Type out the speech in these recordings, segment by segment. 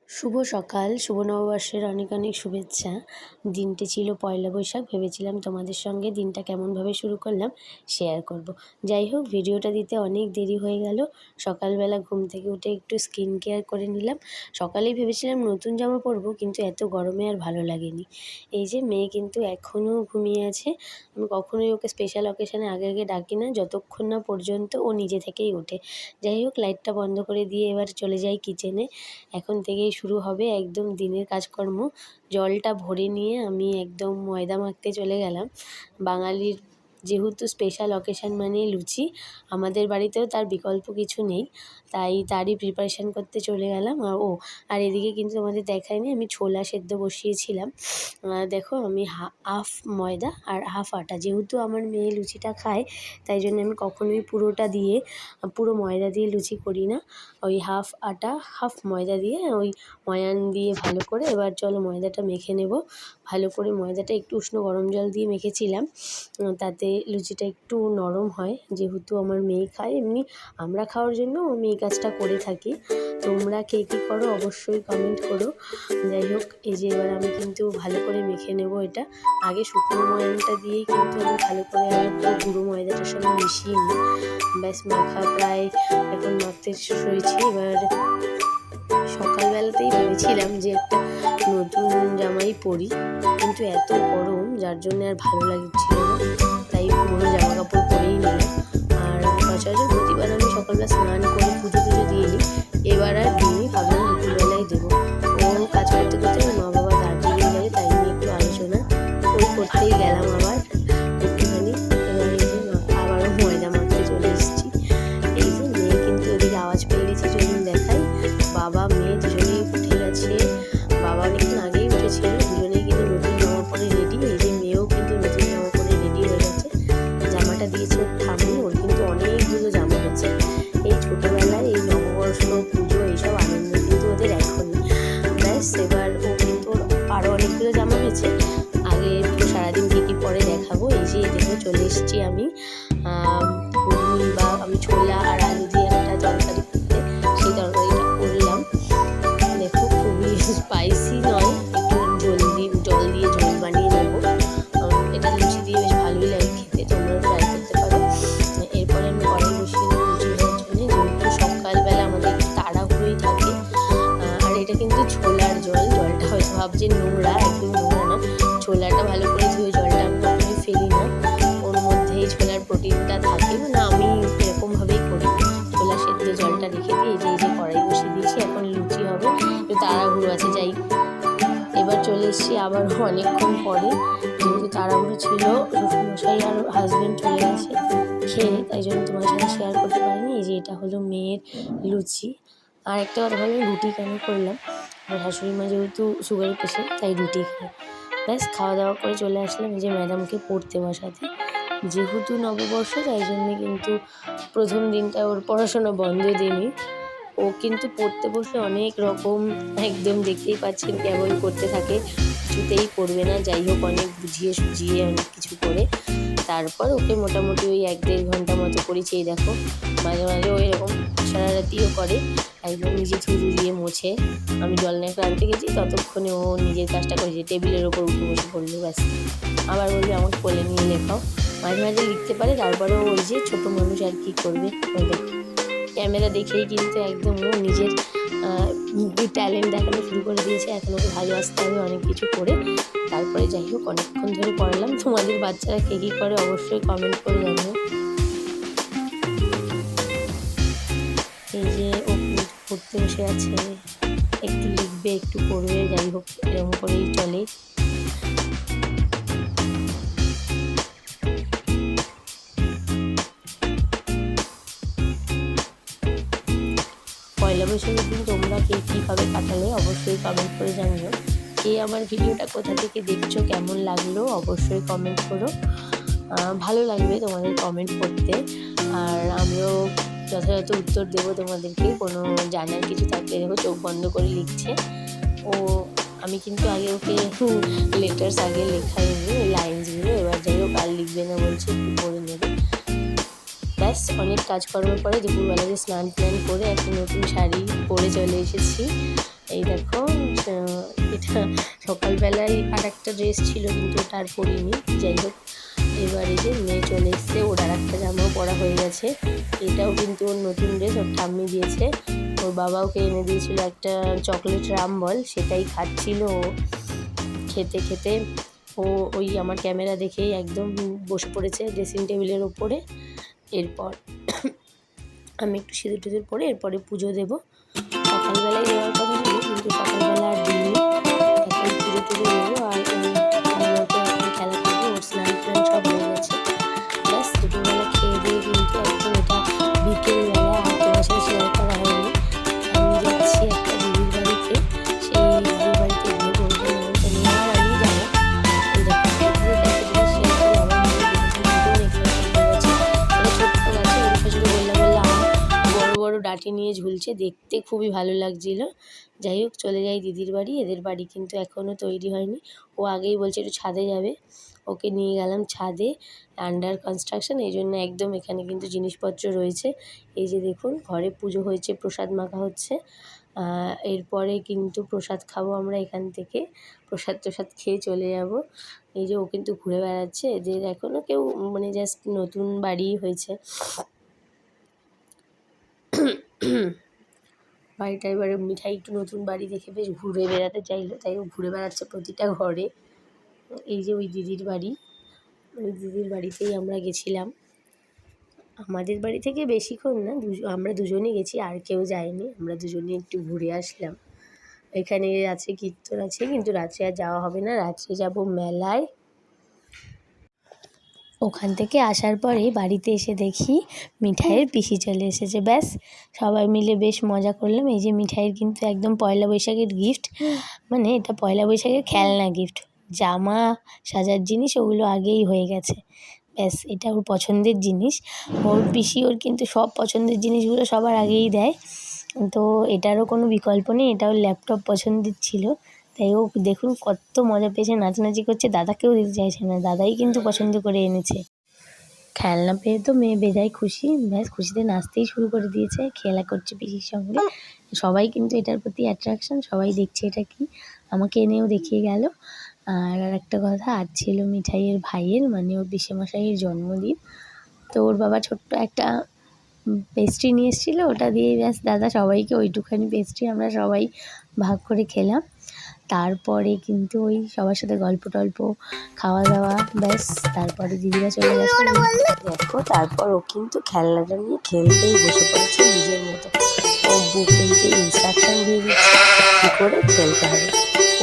শুভ সকাল, শুভ নববর্ষের অনেক অনেক শুভেচ্ছা। দিনটি ছিল পয়লা বৈশাখ। ভেবেছিলাম তোমাদের সঙ্গে দিনটা কেমনভাবে শুরু করলাম শেয়ার করব। যাই হোক, ভিডিওটা দিতে অনেক দেরি হয়ে গেল। সকালবেলা ঘুম থেকে উঠে একটু স্কিন কেয়ার করে নিলাম। সকালেই ভেবেছিলাম নতুন জামা পরবো, কিন্তু এত গরমে আর ভালো লাগেনি। এই যে মেয়ে কিন্তু এখনও ঘুমিয়ে আছে। আমি কখনোই ওকে স্পেশাল অকেশানে আগে আগে ডাকি না, যতক্ষণ না পর্যন্ত ও নিজে থেকেই ওঠে। যাই হোক, লাইটটা বন্ধ করে দিয়ে এবার চলে যাই কিচেনে। এখন থেকেই শুরু হবে একদম দিনের কাজকর্ম। জলটা ভরে নিয়ে আমি একদম ময়দা মাখতে চলে গেলাম। বাঙালির যেহেতু স্পেশাল অকেশান মানেই লুচি, আমাদের বাড়িতেও তার বিকল্প কিছু নেই, তাই তারই প্রিপারেশান করতে চলে গেলাম। আর এদিকে কিন্তু তোমাদের দেখায়নি, আমি ছোলা সেদ্ধ বসিয়েছিলাম। দেখো, আমি হাফ ময়দা আর হাফ আটা, যেহেতু আমার মেয়ে লুচিটা খায় তাই জন্য আমি কখনোই পুরো ময়দা দিয়ে লুচি করি না। ওই হাফ আটা হাফ ময়দা দিয়ে ওই ময়ান দিয়ে ভালো করে এবার চলো ময়দাটা মেখে নেব। ভালো করে ময়দাটা একটু উষ্ণ গরম জল দিয়ে মেখেছিলাম, তাতে লুচিটা একটু নরম হয়। যেহেতু আমার মেয়ে খায়, এমনি আমরা খাওয়ার জন্য আমি এই কাজটা করে থাকি। তোমরা কে কী করো অবশ্যই কমেন্ট করো। যাই হোক, এই যে এবার আমি কিন্তু ভালো করে মেখে নেব। এটা আগে শুকনো ময়ানটা দিয়েই কিন্তু আমি ভালো করে আর গুঁড়ো ময়দাটার সঙ্গে মিশিয়ে নিই। ব্যাস মাখা প্রায় এখন মাখতে হয়েছি। এবার সকালবেলাতেই ভেবেছিলাম যে একটা নতুন জামাই পরি, কিন্তু এত গরম যার জন্য আর ভালো লাগছিল না, তাই পুরোনো জামা কাপড় পরেই নিলাম। আর সচরাচর প্রতিবার আমি সকালবেলা স্নান করে পুজো দিয়ে নিই, এবার আর দিইনি, ভাবলাম দুপুরবেলায় দেবো। ও কাজ করতে করতে মা বাবা দার্জিলিং গেলে, তাই নিয়ে একটু আলোচনা করতেই গেলাম আবার একটুখানি। এবার এই যে আবারও ময়দা মাখতে চলে এসেছি। এই যে মেয়ে কিন্তু ওদিকে আওয়াজ পেয়ে গেছে, চলুন দেখাই। বাবা মেয়ে দুজনেই উঠে গেছে। বাবা অনেকক্ষণ আগেই উঠেছিল, দুজনেই কিন্তু নতুন জামা পরে রেডি। এই যে মেয়েও কিন্তু নতুন জামা পরে রেডি হয়ে গেছে। জামাটা দিয়েছে ওর ঠাম্মি, ওর কিন্তু অনেকগুলো জামা হয়েছে। এই ছোটোবেলায় এই নববর্ষ পুজো এইসব আনন্দ কিন্তু ওদের এখনই। ব্যাস এবার ও কিন্তু আরও অনেকগুলো জামা হয়েছে। আগে পুরো সারাদিন কী কী পরে দেখাবো। এই যে দেখে চলে এসেছি আমি আমি ছোলা আর আলু দিয়ে একটা তরকারি করতে, সেই তরকারিটা করলাম। দেখো, খুবই স্পাইসি নয়, একটু জল দিয়ে ঝোল বানিয়ে নেবো। এটা লুচি দিয়ে বেশ ভালোই লাগে খেতে, তোমরা ট্রাই করতে পারো। এরপরে আমি কড়াই বসিয়ে নেবো লুচি হওয়ার জন্য। যেহেতু সকালবেলা আমাদের একটু তাড়াহুড়োই থাকে। আর এটা কিন্তু ছোলার জলটা হয়তো ভাবছে নোংরা, একদম নোংরা না। ছোলাটা ভালো করে ধুয়ে জলটা আমি কখনোই ফেলি না, ওর মধ্যেই ছোলার প্রোটিনটা থাকে। মানে আমি এরকমভাবেই করি, ছোলা সেদ্ধ জলটা রেখে দিই। এই যে কড়াই বসিয়ে দিয়েছি, এখন লুচি হবে, একটু তাড়াহুড়ো আছে। যাই, এবার চলে এসেছি আবার অনেকক্ষণ পরে, যেহেতু তাড়াহুড়ো ছিল, শ্বশুরমশাই আর হাজব্যান্ড চলে গেছে খেয়ে, তাই জন্য তোমার সঙ্গে শেয়ার করতে পারিনি। এই যে এটা হলো মেয়ের লুচি। আর একটা কথা ভাবলাম রুটি কেন করলাম, আর শাশুড়ি মা যেহেতু সুগারের পেশেন্ট তাই রুটি খায়। ব্যাস খাওয়া দাওয়া করে চলে আসলাম এই যে ম্যাডামকে পড়তে বসাতে। যেহেতু নববর্ষ তাই জন্যে কিন্তু প্রথম দিনটা ওর পড়াশোনা বন্ধ দিইনি। ও কিন্তু পড়তে বসলে অনেক রকম, একদম দেখতেই পাচ্ছেন কেমন করতে থাকে, কিছুতেই পড়বে না। যাই হোক, অনেক বুঝিয়ে সুঝিয়ে অনেক কিছু করে তারপর ওকে মোটামুটি ওই 1-1.5 ঘন্টা মতো করেছি। এই দেখো, মাঝে মাঝে ও এরকম সারারাতিও করে, একদম নিজে থুতু দিয়ে মোছে। আমি জল নিয়ে আনতে গেছি, ততক্ষণে ও নিজের কাজটা করেছে, টেবিলের ওপর উঠে বসে পড়লো। ব্যাস, আবার বলবে আমাকে কোলে নিয়ে লেখাও। মাঝে মাঝে লিখতে পারে, তারপরেও ওই যে ছোটো মানুষ আর কি করবে। ক্যামেরা দেখেই কিন্তু একদম ও নিজের ট্যালেন্ট দেখানো শুরু করে দিয়েছে। এখন ওকে ভালোবাসতে হবে অনেক কিছু করে। তারপরে যাই হোক, অনেকক্ষণ ধরে পড়ালাম। তোমাদের বাচ্চারা কে কী করে অবশ্যই কমেন্ট করে জানিও। এই যে ও পড়তে বসে আছে, একটু লিখবে একটু পড়বে, যাই হোক এরকম করেই চলে। পয়লা বৈশাখের দিন তোমরা কে কীভাবে কাটালে অবশ্যই কমেন্ট করে জানিও। কে আমার ভিডিওটা কোথা থেকে দেখছো, কেমন লাগলো অবশ্যই কমেন্ট করো। ভালো লাগবে তোমাদের কমেন্ট করতে, আর আমিও যথাযথ উত্তর দেবো তোমাদেরকে। কোনো জানার কিছু থাকলে দেখো চোখ বন্ধ করে লিখছে ও। আমি কিন্তু আগে ওকে লেটার্স আগে লেখাইনি, লাইন্সগুলো। এবার যাই হোক, আর লিখবে না বলছে, একটু পড়ে নেবে। ব্যাস, অনেক কাজকর্মের পরে দুপুরবেলা যে স্নান করে একটা নতুন শাড়ি পরে চলে এসেছি। এই দেখো এটা সকালবেলায় আর একটা ড্রেস ছিল কিন্তু ওটা আর পরিনি। যাই হোক, এবার এই যে মেয়ে চলে এসছে, ওর আর একটা জামাও পরা হয়ে গেছে। এটাও কিন্তু ওর নতুন ড্রেস, ওর ঠাম্মি দিয়েছে। ওর বাবা ওকে এনে দিয়েছিল একটা চকলেট রাম বল, সেটাই খাচ্ছিল ও। খেতে খেতে ও ওই আমার ক্যামেরা দেখেই একদম বসে পড়েছে ড্রেসিং টেবিলের ওপরে। এরপর আমি একটু সিঁদুর টিঁদুর পরে এরপরে পুজো দেবো। সকালবেলায় দেওয়ার কথা ছিল কিন্তু সকালবেলা আর দিইনি। এখন পুজো টুজো দেবো আর এখন খেলা করবো। ওর স্নান টান সব হয়ে গেছে। ব্যাস দুপুরবেলা খেয়ে দিয়ে কিন্তু এখন এটা বিকেলবেলা, আর তোমার সাথে শেয়ার করা হয়নি। আমি যাচ্ছি একটা দিদির বাড়িতে, সেই দিদির বাড়িতে গিয়ে বলবো নিয়ে আর আমি যাবো। এই দেখো শেয়ার করি, আমার মনে দেখেছি ভীষণ এক্সাইটেড হয়ে গেছে। মানে ছোট্ট গাছে ওর ছোটো গোল্লা গোল্লা আম বড় বড় ডাঁটি নিয়ে ঝুলছে, দেখতে খুবই ভালো লাগছিল। যাই হোক, চলে যাই দিদির বাড়ি। এদের বাড়ি কিন্তু এখনও তৈরি হয়নি। ও আগেই বলছে একটু ছাদে যাবে, ওকে নিয়ে গেলাম ছাদে। আন্ডার কনস্ট্রাকশন, এই জন্য একদম এখানে কিন্তু জিনিসপত্র রয়েছে। এই যে দেখুন, ঘরে পুজো হয়েছে, প্রসাদ মাখা হচ্ছে। এরপরে কিন্তু প্রসাদ খাবো আমরা এখান থেকে। প্রসাদ টসাদ খেয়ে চলে যাব। এই যে ও কিন্তু ঘুরে বেড়াচ্ছে। এদের এখনও কেউ মানে জাস্ট নতুন বাড়ি হয়েছে বাড়িটা। এবারে মিঠাই একটু নতুন বাড়ি দেখে বেশ ঘুরে বেড়াতে চাইলো, তাই ও ঘুরে বেড়াচ্ছে প্রতিটা ঘরে। এই যে ওই দিদির বাড়ি, ওই দিদির বাড়িতেই আমরা গেছিলাম। আমাদের বাড়ি থেকে বেশিক্ষণ না, আমরা দুজনেই গেছি, আর কেউ যায়নি। আমরা দুজনেই একটু ঘুরে আসলাম। এখানে রাত্রে কীর্তন আছে কিন্তু রাত্রে আর যাওয়া হবে না, রাত্রে যাব মেলায়। ওখান থেকে আসার পরে বাড়িতে এসে দেখি মিঠাইয়ের পিসি চলে এসেছে। ব্যাস সবাই মিলে বেশ মজা করলাম। এই যে মিঠাইয়ের কিন্তু একদম পয়লা বৈশাখের গিফট, মানে এটা পয়লা বৈশাখের খেলনা গিফট। জামা সাজার জিনিস ওগুলো আগেই হয়ে গেছে। ব্যাস এটা ওর পছন্দের জিনিস। ওর পিসি ওর কিন্তু সব পছন্দের জিনিসগুলো সবার আগেই দেয়। তো এটারও কোনো বিকল্প নেই, এটা ওর ল্যাপটপ পছন্দের ছিল। তাই ও দেখুন কত মজা পেয়েছে, নাচানাচি করছে। দাদাকেও দিতে চাইছে না, দাদাই কিন্তু পছন্দ করে এনেছে। খেলনা পেয়ে তো মেয়ে বেজায় খুশি। ব্যাস খুশিতে নাচতেই শুরু করে দিয়েছে, খেলা করছে পিসির সঙ্গে। সবাই কিন্তু এটার প্রতি অ্যাট্রাকশন, সবাই দেখছে এটা কি। আমাকে এনেও দেখিয়ে গেল। আর একটা কথা, আজ ছিল মিঠাইয়ের ভাইয়ের, মানে ওর পিসেমশাইয়ের জন্মদিন। তো ওর বাবা ছোট্ট একটা পেস্ট্রি নিয়ে এসেছিলো, ওটা দিয়েই ব্যাস দাদা সবাইকে ওইটুখানি পেস্ট্রি আমরা সবাই ভাগ করে খেলাম। তারপরে কিন্তু ওই সবার সাথে গল্প টল্প, খাওয়া দাওয়া, ব্যাস তারপরে দিদিরা চলে গেছে। দেখো তারপর ও কিন্তু খেলনাটা নিয়ে খেলতেই বসে পড়েছে নিজের মতো। ও কিন্তু ইনস্ট্রাকশন দিয়ে দিচ্ছে কী করে খেলতে হবে।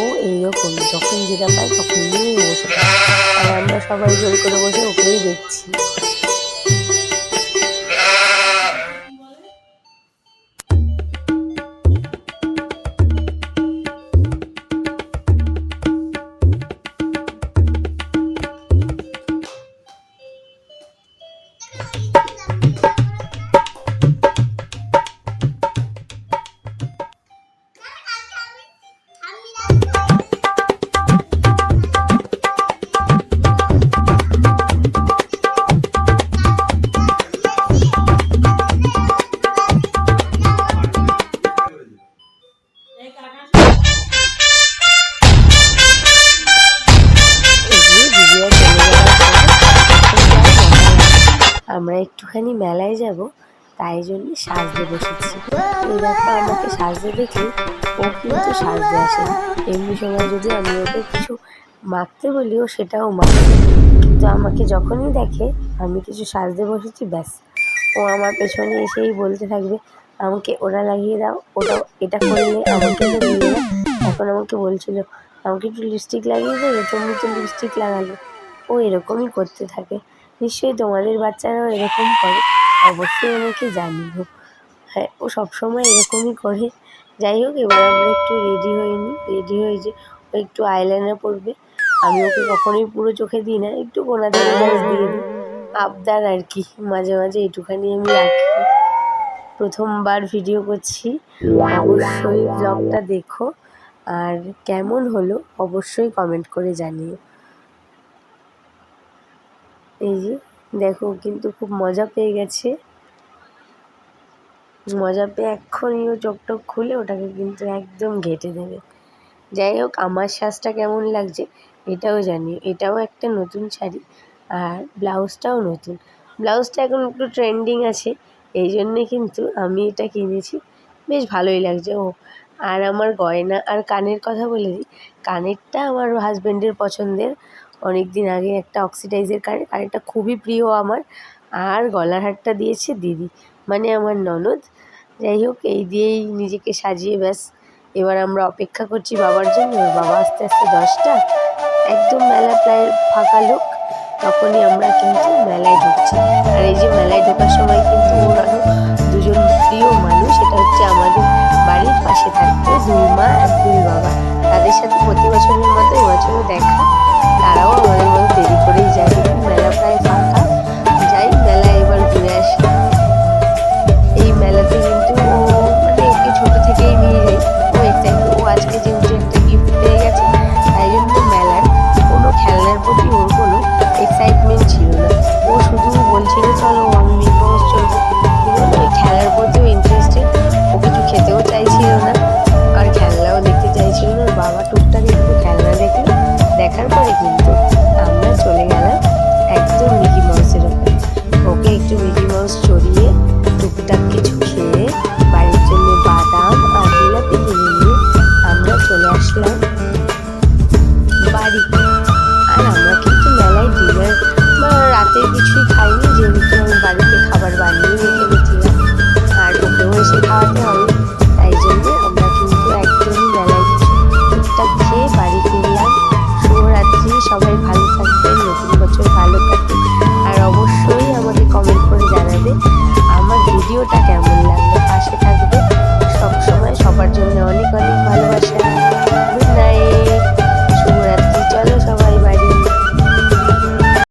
ও এইরকম যখন যেটা পায় তখন নিয়ে বসে পড়ে, আর আমরা সবাই জোর করে বসে ওকেই দেখছি। আমরা একটুখানি মেলায় যাব, তাই জন্য সাজতে বসেছি। এই দেখো আমাকে সাজতে দেখে ও কিন্তু সাজতে আসে। এমনি সময় যদি আমি ওকে কিছু মাখতে বলি ও সেটাও মাখে, কিন্তু আমাকে যখনই দেখে আমি কিছু সাজতে বসেছি ব্যাস ও আমার পেছনে এসেই বলতে থাকবে আমাকে ওটা লাগিয়ে দাও, ওটা এটা করলে আমাকে তো দিয়ে দাও। এখন আমাকে বলছিল আমাকে একটু লিপস্টিক লাগিয়ে দেবে, তুমি তো লিপস্টিক লাগালে। ও এরকমই করতে থাকে। নিশ্চয়ই তোমাদের বাচ্চারাও এরকম করে, অবশ্যই আমাকে জানিও। হ্যাঁ, ও সবসময় এরকমই করে। যাই হোক, এবার আমরা একটু রেডি হইনি, রেডি হয়ে যে ও একটু আইলাইনার পরবে। আমি ওকে কখনোই পুরো চোখে দিই না, একটু কোনা থেকে দিয়ে দিই, আবদার আর কি। মাঝে মাঝে একটুখানি আমি রাখি। প্রথমবার ভিডিও করছি, অবশ্যই ব্লগটা দেখো, আর কেমন হলো অবশ্যই কমেন্ট করে জানিও। এই যে দেখো কিন্তু খুব মজা পেয়ে গেছে। মজা পেয়ে এক্ষুনি ও চোখ টোক খুলে ওটাকে কিন্তু একদম ঘেঁটে দেবে। যাই হোক, আমার সাজটা কেমন লাগছে এটাও জানি। এটাও একটা নতুন শাড়ি আর ব্লাউজটাও নতুন। ব্লাউজটা এখন একটু ট্রেন্ডিং আছে, এই জন্যে কিন্তু আমি এটা কিনেছি। বেশ ভালোই লাগছে। ও আর আমার গয়না আর কানের কথা বলে দিই, কানেরটা আমার হাজব্যান্ডের পছন্দের। অনেক দিন আগে একটা অক্সিডাইজের কানের, কানেরটা খুবই প্রিয় আমার। আর গলার হারটা দিয়েছে দিদি, মানে আমার ননদ। যাই হোক, এই দিয়েই নিজেকে সাজিয়ে ব্যাস এবার আমরা অপেক্ষা করছি বাবার জন্য। বাবা আস্তে আস্তে 10টা, একদম মেলা প্রায় ফাঁকা লোক, তখনই আমরা কিন্তু মেলায় ঢুকছি। আর এই যে মেলায় ঢোকার সময় কিন্তু ওর আরও দুজন প্রিয় মানুষ, এটা হচ্ছে আমাদের বাড়ির পাশে থাকতো দুই মা আর দুই বাবা, তাদের সাথে প্রতি বছরের মতো এবছরও দেখা। তারাও আমাদের মতো দেরি করেই যায়, দেখুন মেলা প্রায় ফাঁকা। যাই মেলায় এবার ঘুরে আসি। এই মেলাতে কিন্তু ও মানে ওকে ছোটো থেকেই নিয়ে যাই, ও এক্সাইটেড। ও আজকে যেহেতু একটা গিফট পেয়ে গেছে, তাই জন্য মেলার কোনো খেলনার প্রতি ওর কোনো এক্সাইটমেন্ট ছিল না। ও শুধু বলছিল চলো আমি মিকি মাউস চলবো, কিন্তু ওই খেলার প্রতিও ইন্টারেস্টেড। ও কিছু খেতেও চাইছিল না আর খেলনাও দেখতে চাইছিল না। ওর বাবা টুকটাক একটু খেলনা দেখলো, দেখার পরে কিন্তু আমরা চলে গেলাম একদম মিকি মাউসের ওপর। ওকে একটু মিকি মাউস চড়িয়ে টুকটাক কিছু খেয়ে বাড়ির জন্য বাদাম আর জিলাপি কিনে নিয়ে আমরা চলে আসলাম